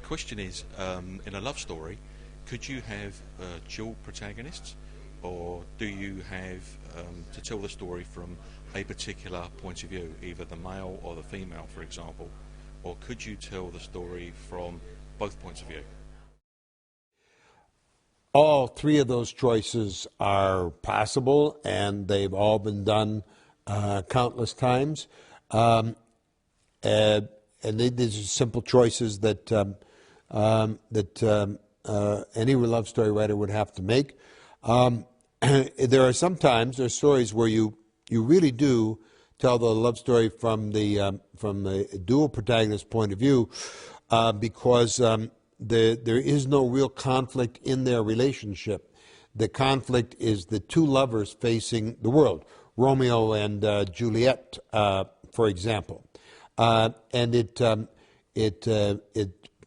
question is, in a love story, could you have dual protagonists, or do you have to tell the story from a particular point of view, either the male or the female, for example, or could you tell the story from both points of view? All three of those choices are possible, and they've all been done countless times. And these are simple choices that any love story writer would have to make. There are stories where you really do tell the love story from the dual protagonist point of view, because there is no real conflict in their relationship. The conflict is the two lovers facing the world, Romeo and Juliet, for example. And it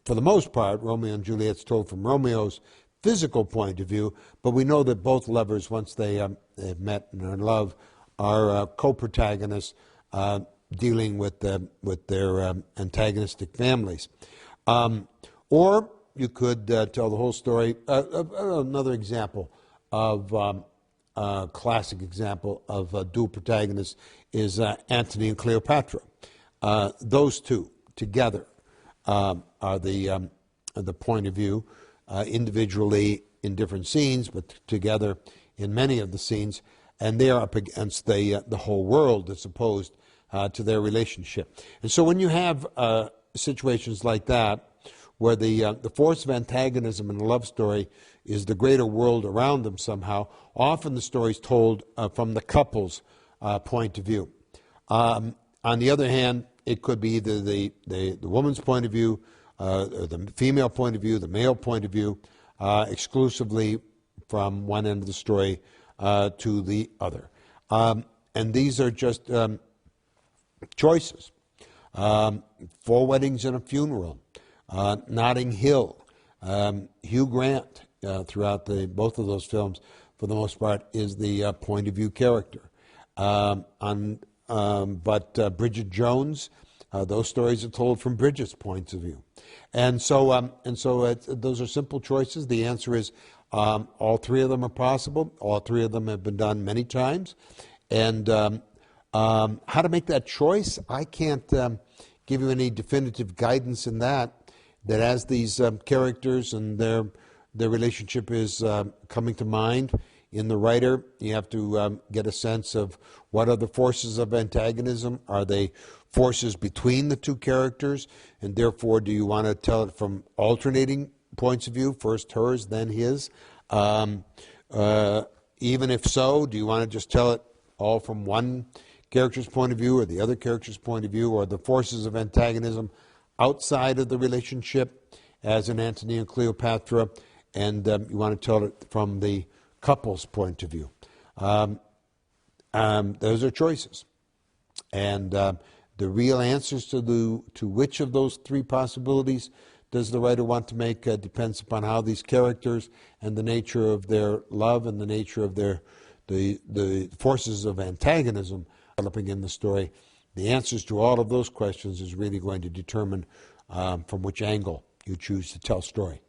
for the most part, Romeo and Juliet's told from Romeo's physical point of view, but we know that both lovers, once they've met and are in love, are co-protagonists dealing with their antagonistic families. Or you could tell the whole story. Another example of classic example of dual protagonists is Antony and Cleopatra. Those two together are the point of view, individually in different scenes, but together in many of the scenes, and they are up against the whole world as opposed to their relationship. And so when you have situations like that, where the force of antagonism in a love story is the greater world around them somehow, often the story is told from the couple's point of view. On the other hand, it could be either the woman's point of view, the female point of view, the male point of view, exclusively from one end of the story to the other. And these are just choices. Four Weddings and a Funeral, Notting Hill, Hugh Grant, throughout both of those films, for the most part, is the point of view character. But Bridget Jones, those stories are told from Bridget's points of view. And so those are simple choices. The answer is all three of them are possible. All three of them have been done many times. And how to make that choice, I can't give you any definitive guidance in that as these characters and their relationship is coming to mind in the writer, you have to get a sense of what are the forces of antagonism. Are they forces between the two characters? And therefore, do you want to tell it from alternating points of view, first hers, then his? Even if so, do you want to just tell it all from one character's point of view or the other character's point of view, or the forces of antagonism outside of the relationship, as in Antony and Cleopatra, and you want to tell it from the couple's point of view? Those are choices. And the real answers to which of those three possibilities does the writer want to make depends upon how these characters and the nature of their love and the nature of the forces of antagonism developing in the story. The answers to all of those questions is really going to determine from which angle you choose to tell story.